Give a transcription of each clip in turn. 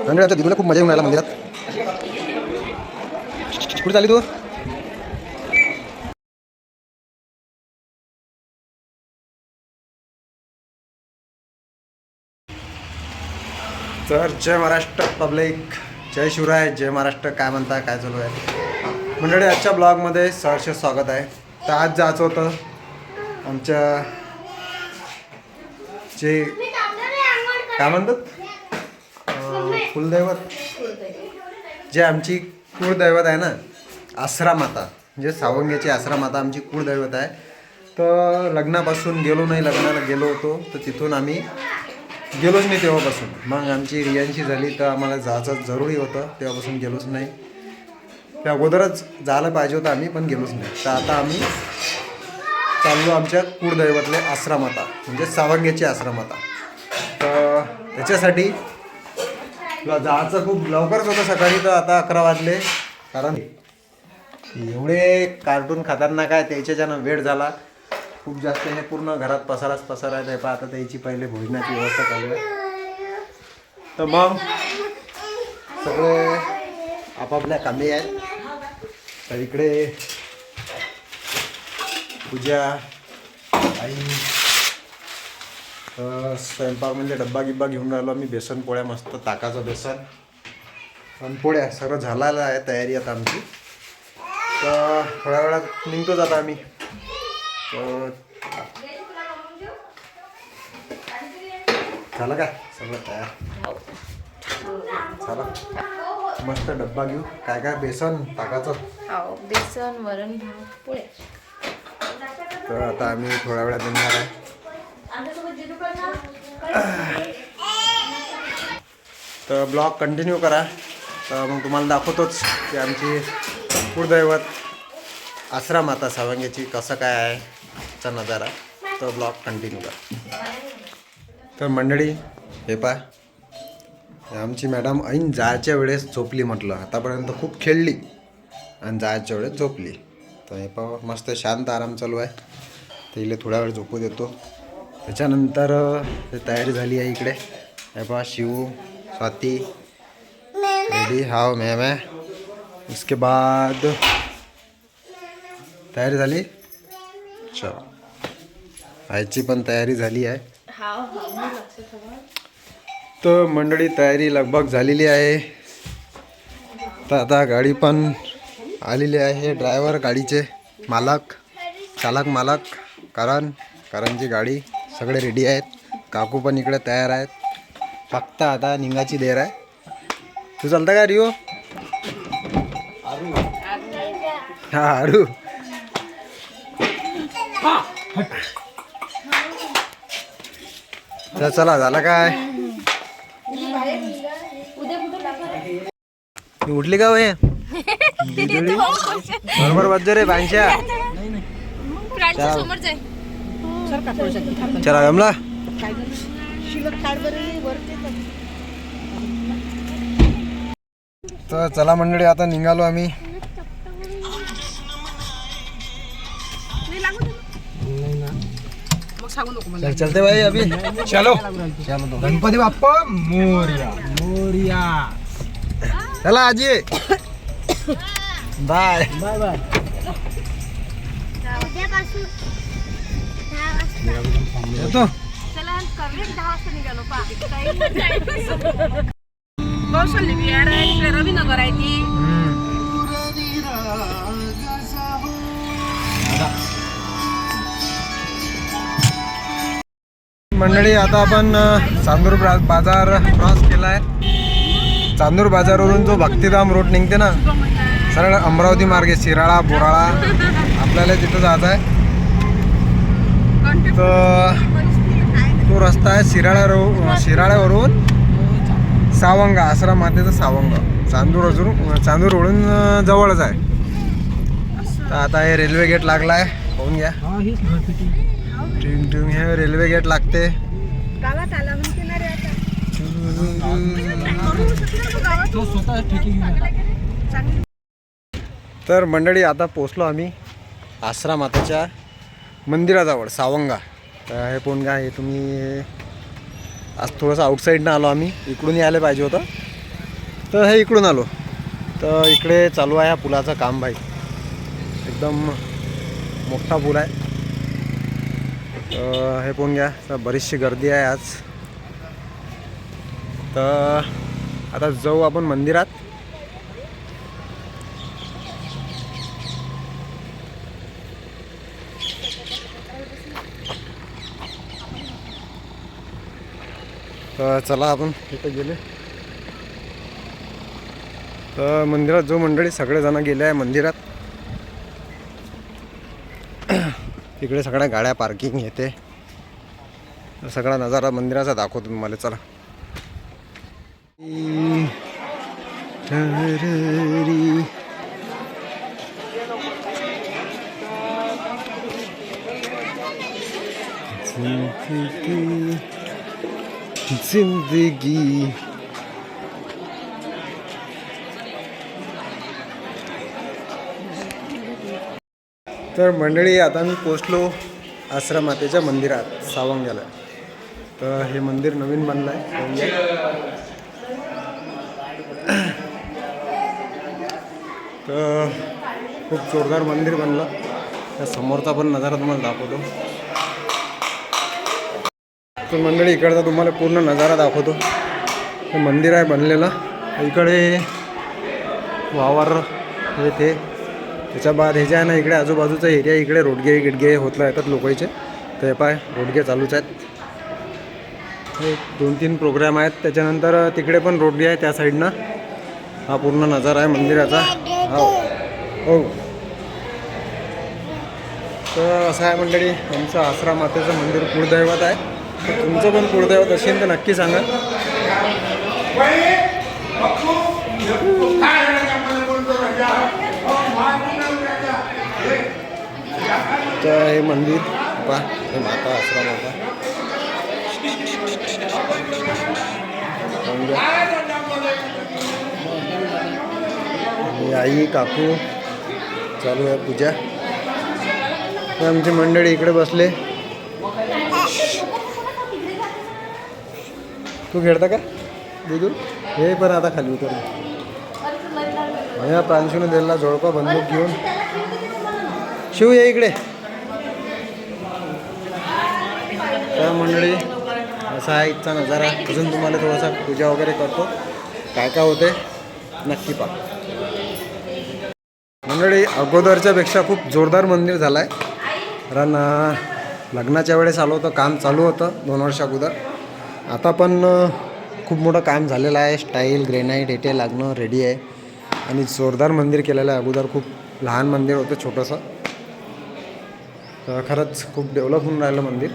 मंदिराच्या दिदूला खूप मजा येऊन राहिला मंदिरात. कुठे चालली तू? तर जय महाराष्ट्र पब्लिक, जय शिवराय, जय महाराष्ट्र. काय म्हणता, काय चालू आहे मंडळी? आजच्या ब्लॉगमध्ये सहर्ष स्वागत आहे. तर आज जायचं होतं आमच्या जे काय म्हणतात कुलदैवत, जे आमची कुळदैवत आहे ना, आसरा माता, म्हणजे सावंगीची आसरा माता आमची कुळदैवत आहे. तर लग्नापासून गेलो नाही, लग्नाला गेलो होतो तर तिथून आम्ही गेलोच नाही तेव्हापासून. मग आमची रियांशी झाली तर आम्हाला जायचं जरुरी होतं, तेव्हापासून गेलोच नाही. त्या अगोदरच जायला पाहिजे होतं आम्ही, पण गेलोच नाही. तर आता आम्ही चाललो आमच्या कुळदैवतले आसरा माता, म्हणजे सावंगीची आसरा माता. तर त्याच्यासाठी जायचं खूप लवकरच होतं सकाळी. तर आता 11 वाजले, कारण एवढे कार्टून खतरनाक आहे त्याच्याच्यानं वेळ झाला खूप जास्त. हे पूर्ण घरात पसारा आहे. पहा आता त्याची पहिले भोजनाची व्यवस्था चालू आहे. तर मग सगळे आपापल्या कामे आहेत. तर इकडे पूजा, आई, स्वयंपाक म्हणजे डब्बा गिब्बा घेऊन राहिलो आम्ही. बेसन पोळ्या, मस्त ताकाचं बेसन आणि पोळ्या सगळं झालेलं आहे. तयारी आता आमची. तर थोड्या वेळात निघतोच आता आम्ही. तर झालं का सगळं तयार? झालं. मस्त डब्बा घेऊ. काय काय? बेसन ताकाचं, बेसन, वरण, भात, पोळ्या. तर आता आम्ही थोड्या वेळात निघणार आहे. तर ब्लॉग कंटिन्यू करा. तर मग तुम्हाला दाखवतोच की आमची कुळदैवत आसरा माता सावंगीची कसं काय आहे चा नजारा. तर ब्लॉग कंटिन्यू करा. तर मंडळी हे पहा, आमची मॅडम ऐन जायच्या वेळेस झोपली. म्हटलं आतापर्यंत खूप खेळली आणि जायच्या वेळेस झोपली. तर हे पहा, मस्त शांत आराम चालू आहे. तर इले थोडा वेळ झोपू देतो. त्याच्यानंतर तयारी झाली आहे इकडे. हे पहा, शिव, स्वाती रेडी. हाव मैं इसके बाद तयारी झाली. चल, आईची पण तयारी झाली आहे. तर मंडळी तयारी लगभग झालेली आहे. तर आता गाडी पण आलेली आहे. ड्रायव्हर, गाडीचे मालक, चालक मालक, कारणची गाडी सगळे रेडी आहेत. काकू पण इकडे तयार आहेत. फक्त आता निघायची देर आहे. तू चालता का रिओ? हा, आरू. तर चला, झालं काय? उठली का हे? बरोबर वाजतो रे बांशा. चला जमला. तर चला मंडळी, आता निघालो आम्ही. चलते भाई अभी. चलो चलो. गणपती बाप्पा मोरया मोरया. चला आजी, बाय बाय बाय. येतो. रवीनगर आहे ती. मंडळी आता आपण चांदूर बाजार क्रॉस केला आहे. चांदूर बाजारवरून जो भक्तिधाम रोड निघते ना, सरळ अमरावती मार्गे शिराळा बोराळा, आपल्याला तिथं जायचं आहे. तर तो रस्ता आहे शिराळ्यावरून सावंगा, आसरा मातेचं सावंग. चांदूरवरून जवळच आहे. तर आता हे रेल्वे गेट लागला आहे, पाहून घ्या. टिंग हे रेल्वे गेट लागते. तर मंडळी आता पोचलो आम्ही आसरा माताच्या मंदिराजवळ सावंगा. तर हे पोहून घ्या. हे तुम्ही आज थोडंसं आउटसाईडनं आलो आम्ही, इकडून यायला पाहिजे होतं तर हे इकडून आलो तर इकडे चालू आहे ह्या पुलाचं काम भाई. एकदम मोठा पूल आहे. तर हे पण घ्या तर बरीचशी गर्दी आहे आज. तर आता जाऊ आपण मंदिरात. तर चला आपण तिथे गेले. तर मंदिरात जो मंडळी सगळेजण गेले आहे मंदिरात. तिकडे सगळ्या गाड्या पार्किंग येते. सगळा नजारा मंदिराचा दाखवतो तुम्हाला. चला. जिंदगी तर मंडळी आता मी पोचलो आश्रमातेच्या मंदिरात सावंग्याला. तर हे मंदिर नवीन बनलं आहे. तर खूप जोरदार मंदिर बनलं. त्या समोरचा पण नजारा तुम्हाला दाखवतो. तर मंडळी इकडचा तुम्हाला पूर्ण नजारा दाखवतो. हे मंदिर आहे बनलेलं. इकडे वावर हे ते त्याच्या बाद हे जे आहे ना इकडे आजूबाजूचा एरिया इकडे रोडगे गिडगे होतला येतात लोकांचे. तर हे पाय रोडगे चालूच आहेत. हे 2-3 प्रोग्राम आहेत. त्याच्यानंतर तिकडे पण रोडगे आहे त्या साईडनं. हा पूर्ण नजारा आहे मंदिराचा. हो हो. तर असं आहे मंडळी आमचं आश्रमातेचं मंदिर कुळदैवत आहे. तर तुमचं पण कुळदैवत असेल तर नक्की सांगा. तर हे मंदिर पहा हे माता आश्रम होता. आई काकू चालू आहे पूजा. तर आमची मंडळी इकडे बसले. तू खेळता का दिदू? हे पण आता खाली उतर. या प्रांशूने दिलेला जोडपा बंदूक घेऊन. शिव ये इकडे. त्या मंडळी असा आहे इथचा नजारा. अजून तुम्हाला थोडासा पूजा वगैरे करतो. काय काय होते नक्की पहा. मंडळी अगोदरच्या पेक्षा खूप जोरदार मंदिर झालं आहे. कारण लग्नाच्या वेळेस आलो होतं काम चालू होतं 2 वर्ष अगोदर. आता पण खूप मोठं काम झालेलं आहे. स्टाईल ग्रेनाईट हेटे लागणं रेडी आहे. आणि जोरदार मंदिर केलेलं आहे. अगोदर खूप लहान मंदिर होतं छोटंसं. तर खरंच खूप डेव्हलप होऊन राहिलं मंदिर.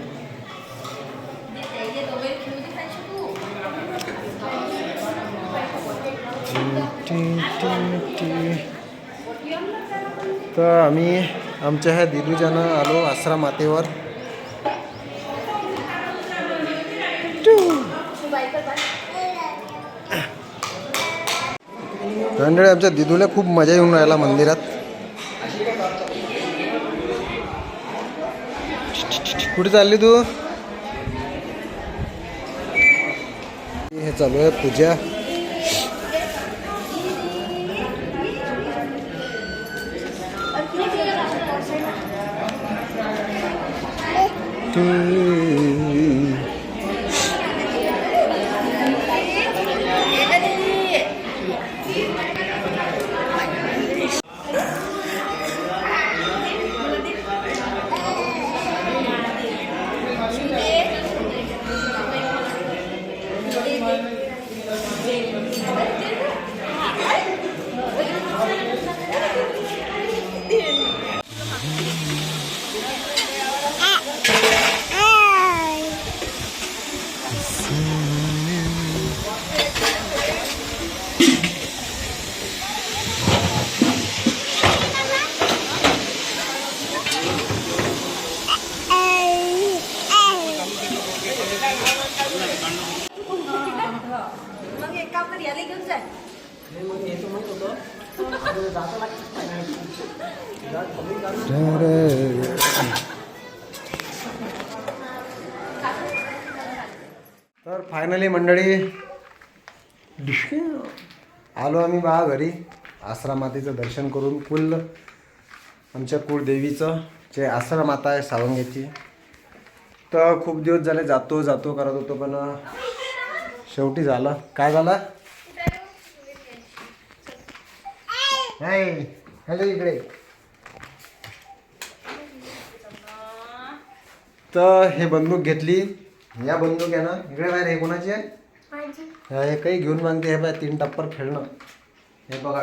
तर आम्ही आमच्या ह्या दिदूच्यानं आलो आश्रमातेवर. मंडळी आमच्या दिदूला खूप मजा येऊन राहिला मंदिरात. कुठे चालली तू? हे चालू आहे पूजा. तर फायनली मंडळी आलो आम्ही बा घरी आश्रमातेचं दर्शन करून कुल आमच्या कुळदेवीचं जे आश्रमाता आहे सावंगीची. तर खूप दिवस झाले जातो जातो करत होतो पण शेवटी झालं. काय झालं? नाही हॅलो इकडे. तर हे बंदूक घेतली. या बंदूक आहे ना इकडे बाहेर हे कोणाची आहे? हे काही घेऊन मागते. हे बाय 3 टप्पर खेळणं. हे बघा.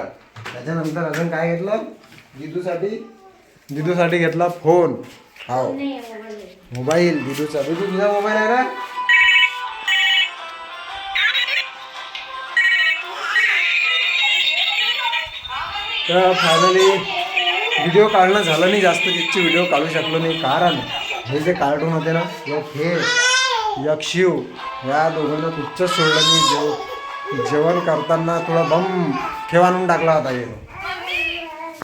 त्याच्यानंतर अजून काय घेतलं? दिदूसाठी घेतला फोन. हो मोबाईल दिदूचा. दिदू तुझा मोबाईल आहे का? तर फायनली व्हिडिओ काढणं झालं नाही जास्त. तिची व्हिडिओ काढू शकलो नाही कारण हे जे कार्टून होते ना एक शिव या दोघांना कुठचंच सोडलं नाही. जेवण करताना थोडा बम ठेवानून टाकला होता हे.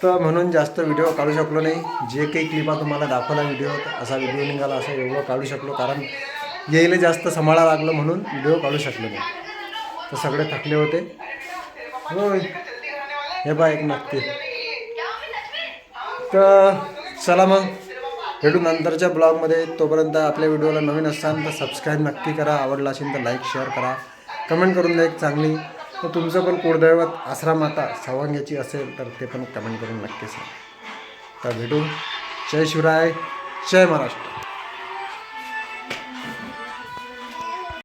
तर म्हणून जास्त व्हिडिओ काढू शकलो नाही. जे काही क्लिपा तुम्हाला दाखवला व्हिडिओ असा व्हिडिओ निघाला असं एवढं काढू शकलो कारण येईल जास्त सांभाळा लागलं म्हणून व्हिडिओ काढू शकलो नाही. तर सगळे थकले होते. होय हे बा एक नक्की. तर चला मग भेटू नंतरच्या ब्लॉगमध्ये. तोपर्यंत आपल्या व्हिडिओला नवीन असाल तर सबस्क्राईब नक्की करा. आवडला असेल तर लाईक शेअर करा. कमेंट करून द्या एक चांगली. तर तुमचं पण कुळदैवत आश्रमाता सावंग्याची असेल तर ते पण कमेंट करून नक्की सांगा. तर भेटू. जय शिवराय जय महाराष्ट्र.